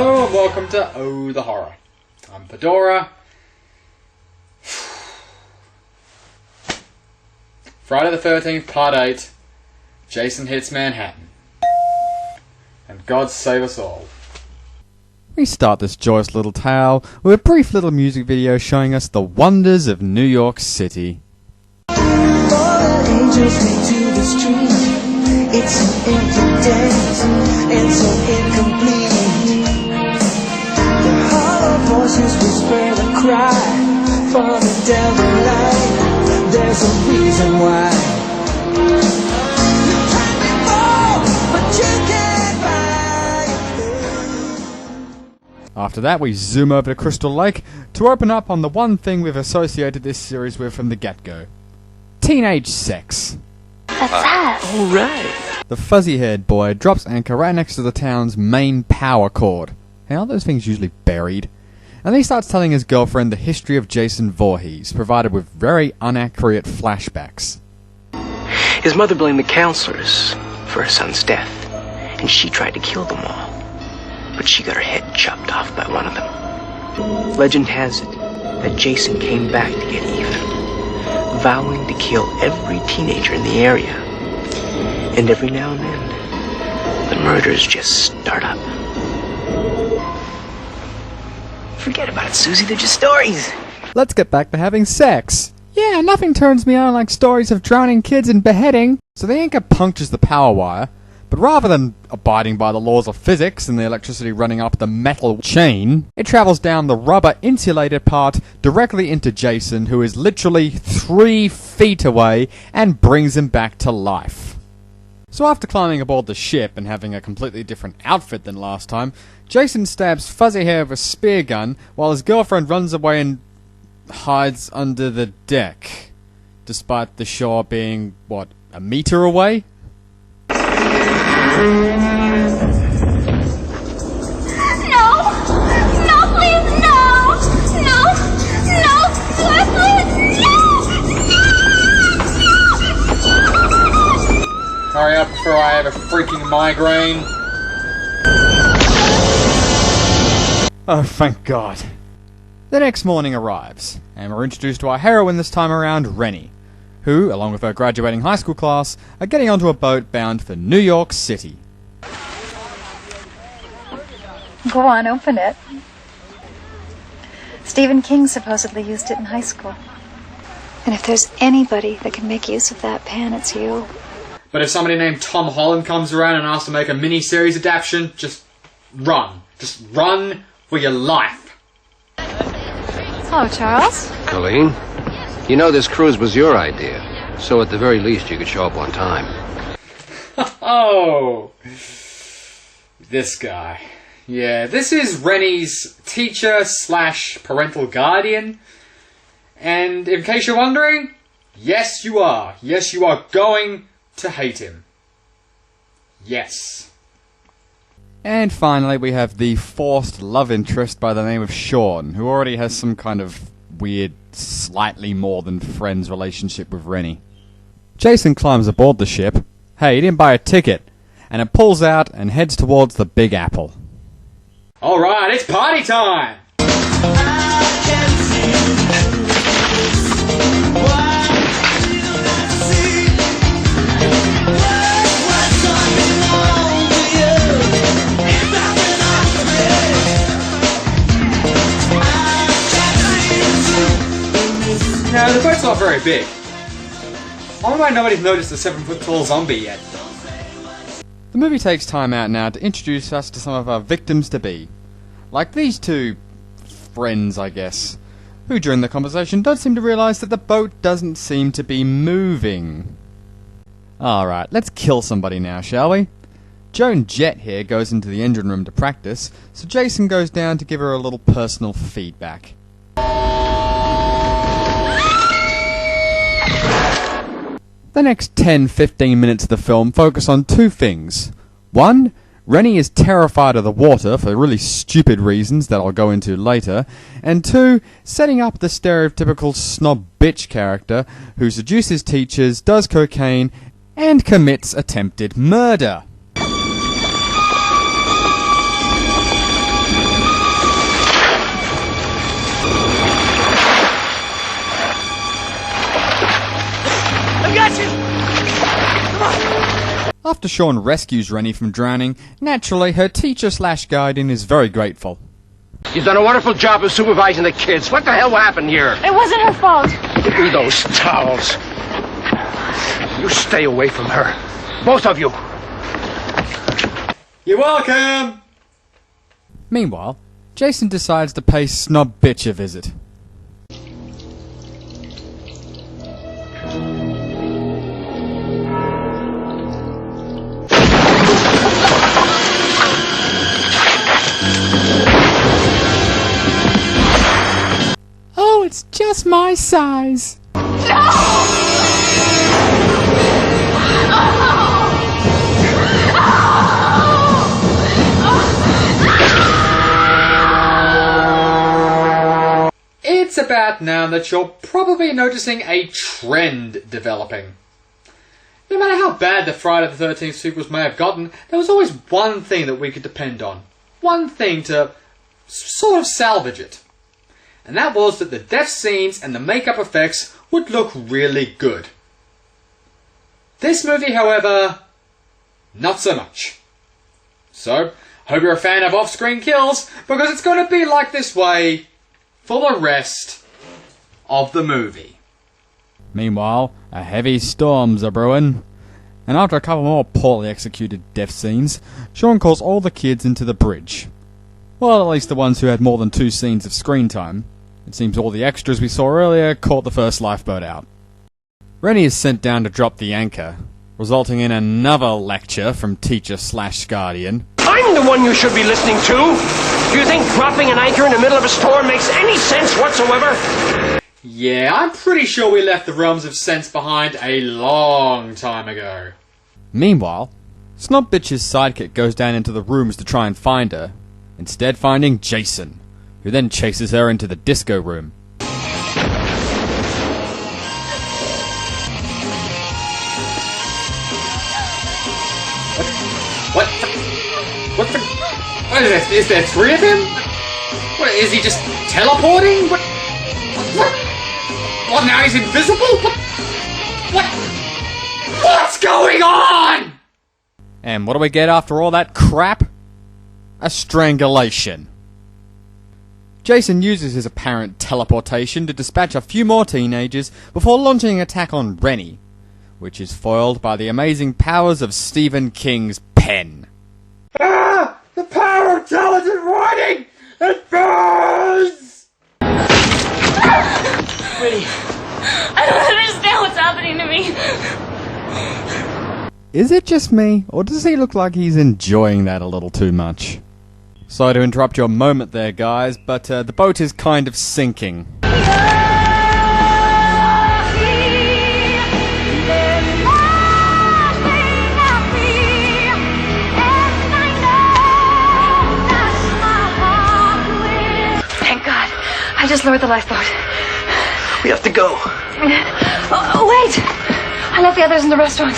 Hello and welcome to Oh the Horror. I'm Fedora. Friday the 13th, Part 8. Jason hits Manhattan. And God save us all. We start this joyous little tale with a brief little music video showing us the wonders of New York City. All the angels lead to the street. It's so empty days and so incomplete. The hollow voices whisper a cry, falling down the line. There's a reason why. You can be bold, but you can't buy. After that, we zoom over to Crystal Lake to open up on the one thing we've associated this series with from the get-go. Teenage sex. What's that? Alright. The fuzzy-haired boy drops anchor right next to the town's main power cord. How are those things usually buried? And he starts telling his girlfriend the history of Jason Voorhees, provided with very inaccurate flashbacks. His mother blamed the counselors for her son's death, and she tried to kill them all. But she got her head chopped off by one of them. Legend has it that Jason came back to get even, vowing to kill every teenager in the area. And every now and then, the murders just start up. Forget about it, Susie, they're just stories. Let's get back to having sex. Yeah, nothing turns me on like stories of drowning kids and beheading. So the anchor punctures the power wire, but rather than abiding by the laws of physics and the electricity running up the metal chain, it travels down the rubber insulated part directly into Jason, who is literally 3 feet away, and brings him back to life. So after climbing aboard the ship and having a completely different outfit than last time, Jason stabs Fuzzy Hair with a spear gun while his girlfriend runs away and hides under the deck, despite the shore being, what, a meter away? No! No, please, no! No! No! Please, no! Hurry up before I have a freaking migraine. Oh, thank God. The next morning arrives, and we're introduced to our heroine this time around, Renny, who, along with her graduating high school class, are getting onto a boat bound for New York City. Go on, open it. Stephen King supposedly used it in high school. And if there's anybody that can make use of that pen, it's you. But if somebody named Tom Holland comes around and asks to make a mini-series adaptation, just run. Just run for your life. Hello, Charles. Colleen, you know this cruise was your idea, so at the very least you could show up on time. Oh, this guy. Yeah, this is Renny's teacher / parental guardian. And in case you're wondering, yes you are. Yes, you are going to hate him. Yes. And finally, we have the forced love interest by the name of Shawn, who already has some kind of weird, slightly more than friends relationship with Renny. Jason climbs aboard the ship. Hey, he didn't buy a ticket. And it pulls out and heads towards the Big Apple. Alright, it's party time! Now, the boat's not very big. I wonder why nobody's noticed the 7-foot-tall zombie yet. The movie takes time out now to introduce us to some of our victims-to-be. Like these two friends, I guess, who during the conversation don't seem to realise that the boat doesn't seem to be moving. Alright, let's kill somebody now, shall we? Joan Jett here goes into the engine room to practice, so Jason goes down to give her a little personal feedback. The next 10-15 minutes of the film focus on two things. One, Renny is terrified of the water for really stupid reasons that I'll go into later. And two, setting up the stereotypical snob bitch character who seduces teachers, does cocaine, and commits attempted murder. got you! After Shawn rescues Renny from drowning, naturally her teacher/guardian is very grateful. You've done a wonderful job of supervising the kids. What the hell happened here? It wasn't her fault. Give me those towels. You stay away from her. Both of you. You're welcome! Meanwhile, Jason decides to pay Snob Bitch a visit. Oh, it's just my size. It's about now that you're probably noticing a trend developing. No matter how bad the Friday the 13th sequels may have gotten, there was always one thing that we could depend on. One thing to sort of salvage it. And that was that the death scenes and the makeup effects would look really good. This movie, however, not so much. So, hope you're a fan of off-screen kills, because it's going to be like this way for the rest of the movie. Meanwhile, a heavy storm's a brewing, and after a couple more poorly executed death scenes, Shawn calls all the kids into the bridge. Well, at least the ones who had more than 2 scenes of screen time. It seems all the extras we saw earlier caught the first lifeboat out. Renny is sent down to drop the anchor, resulting in another lecture from teacher/guardian. I'm the one you should be listening to! Do you think dropping an anchor in the middle of a storm makes any sense whatsoever? Yeah, I'm pretty sure we left the realms of sense behind a long time ago. Meanwhile, Snob Bitch's sidekick goes down into the rooms to try and find her, instead finding Jason, who then chases her into the disco room. What is this? Is there 3 of him? What, is he just teleporting? What, now he's invisible? What's going on? And what do we get after all that crap? A strangulation. Jason uses his apparent teleportation to dispatch a few more teenagers before launching an attack on Renny, which is foiled by the amazing powers of Stephen King's pen. Ah! The power of intelligent writing! It burns! Renny. I don't understand what's happening to me. Is it just me, or does he look like he's enjoying that a little too much? Sorry to interrupt your moment there, guys, but the boat is kind of sinking. Thank God. I just lowered the lifeboat. We have to go. Oh, wait! I left the others in the restaurant.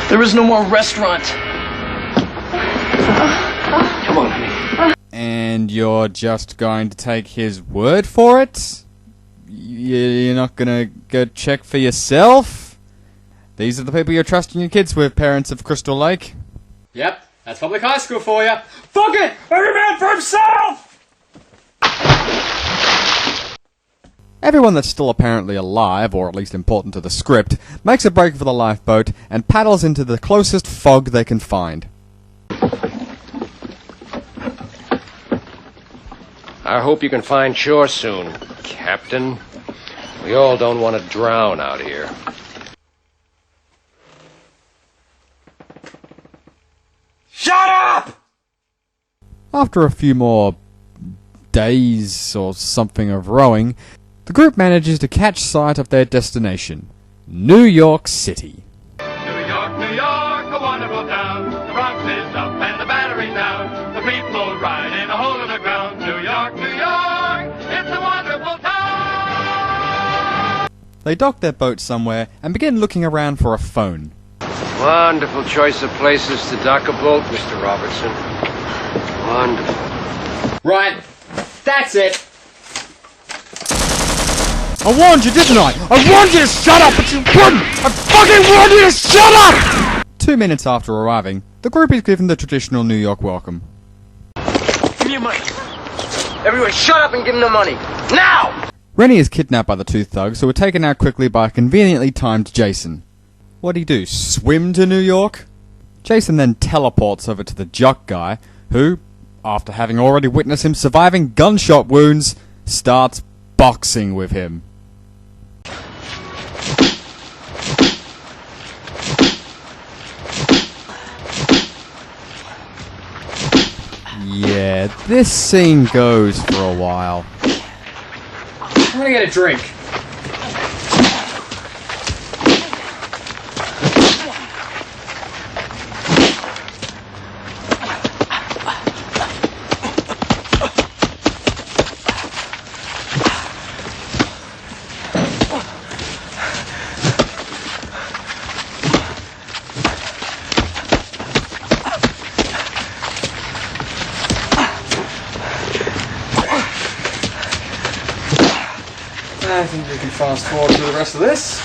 There is no more restaurant. Come on, honey. And you're just going to take his word for it? You're not gonna go check for yourself? These are the people you're trusting your kids with, parents of Crystal Lake. Yep, that's public high school for you. Fuck it! Every man for himself! Everyone that's still apparently alive, or at least important to the script, makes a break for the lifeboat and paddles into the closest fog they can find. I hope you can find shore soon, Captain. We all don't want to drown out here. Shut up! After a few more days or something of rowing, the group manages to catch sight of their destination, New York City. New York, a wonderful town. The Bronx is up and the Battery's down. The people ride in a hole in the ground. New York, it's a wonderful town. They dock their boat somewhere and begin looking around for a phone. Wonderful choice of places to dock a boat, Mr. Robertson. Wonderful. Right, that's it. I warned you, didn't I? I warned you to shut up, but you wouldn't! I fucking warned you to shut up! 2 minutes after arriving, the group is given the traditional New York welcome. Give me your money. Everyone shut up and give him the money. Now! Renny is kidnapped by the two thugs, who are taken out quickly by a conveniently timed Jason. What'd he do, swim to New York? Jason then teleports over to the jock guy, who, after having already witnessed him surviving gunshot wounds, starts boxing with him. Yeah, this scene goes for a while. I'm gonna get a drink. I think we can fast forward through the rest of this.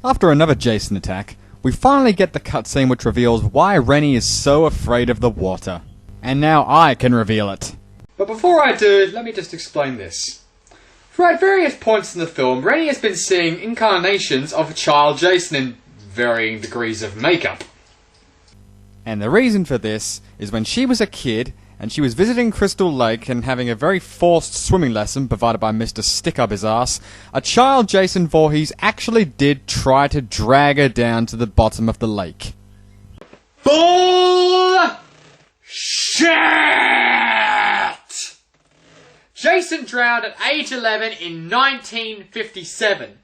After another Jason attack, we finally get the cutscene which reveals why Renny is so afraid of the water. And now I can reveal it. But before I do, let me just explain this. For at various points in the film, Renny has been seeing incarnations of child Jason in varying degrees of makeup. And the reason for this is when she was a kid and she was visiting Crystal Lake and having a very forced swimming lesson provided by Mr. Stick-Up-His-Ass, a child Jason Voorhees actually did try to drag her down to the bottom of the lake. Bullshit! Jason drowned at age 11 in 1957.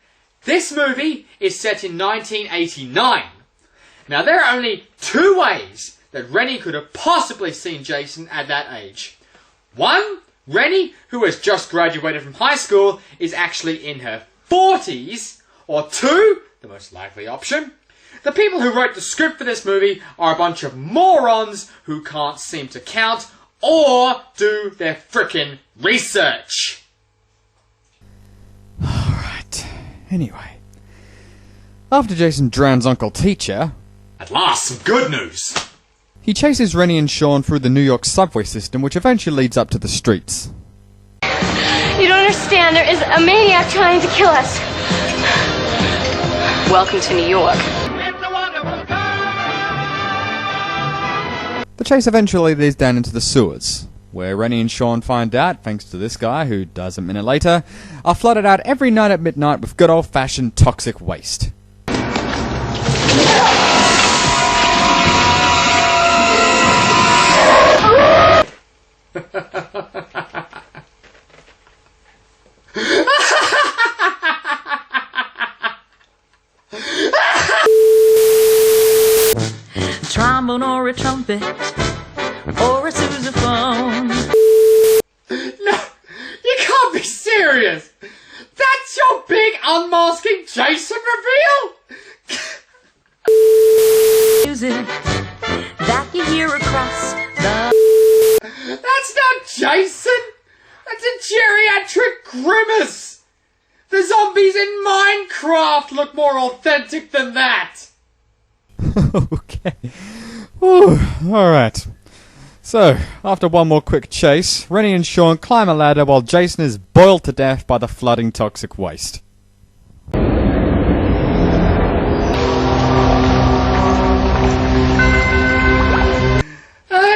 This movie is set in 1989. Now, there are only two ways that Renny could have possibly seen Jason at that age. One, Renny, who has just graduated from high school, is actually in her 40s. Or two, the most likely option, the people who wrote the script for this movie are a bunch of morons who can't seem to count or do their frickin' research. Alright, anyway. After Jason drowns Uncle Teacher, At last, some good news. he chases Renny and Shawn through the New York subway system, which eventually leads up to the streets. You don't understand. There is a maniac trying to kill us. Welcome to New York. It's a wonderful time. The chase eventually leads down into the sewers, where Renny and Shawn find out, thanks to this guy who dies a minute later, are flooded out every night at midnight with good old-fashioned toxic waste. Trombone or a trumpet or a sousaphone. No, you can't be serious. That's your big unmasking Jason reveal? Music that you hear across the... That's not Jason. That's a geriatric grimace. The zombies in Minecraft look more authentic than that. Okay. Alright. So, after one more quick chase, Renny and Shawn climb a ladder while Jason is boiled to death by the flooding toxic waste.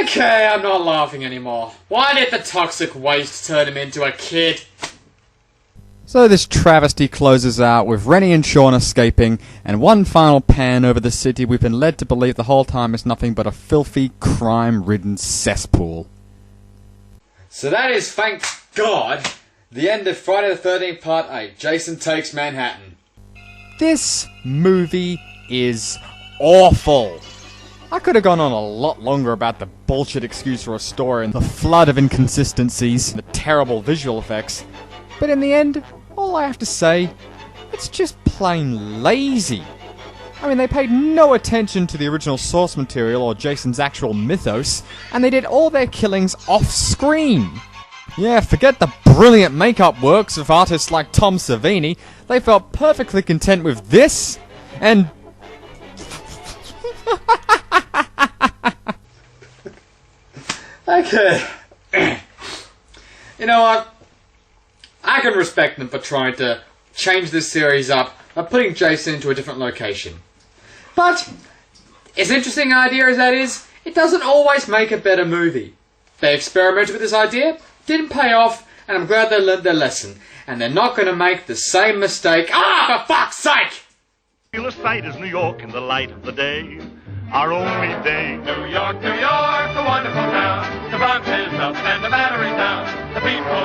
Okay, I'm not laughing anymore. Why did the toxic waste turn him into a kid? So this travesty closes out with Renny and Shawn escaping, and one final pan over the city we've been led to believe the whole time is nothing but a filthy, crime-ridden cesspool. So that is, thank God, the end of Friday the 13th Part 8, Jason Takes Manhattan. This movie is awful. I could have gone on a lot longer about the bullshit excuse for a story and the flood of inconsistencies and the terrible visual effects, but in the end, all I have to say, it's just plain lazy. I mean, they paid no attention to the original source material or Jason's actual mythos, and they did all their killings off-screen. Yeah, forget the brilliant makeup works of artists like Tom Savini. They felt perfectly content with this, and... Okay. You know what? I can respect them for trying to change this series up by putting Jason into a different location. But, as interesting an idea as that is, it doesn't always make a better movie. They experimented with this idea, didn't pay off, and I'm glad they learned their lesson. And they're not going to make the same mistake. For fuck's sake! Real sight is New York in the light of the day. Our only day. New York, New York, a wonderful town. The Bronx is up and the Battery's down. The people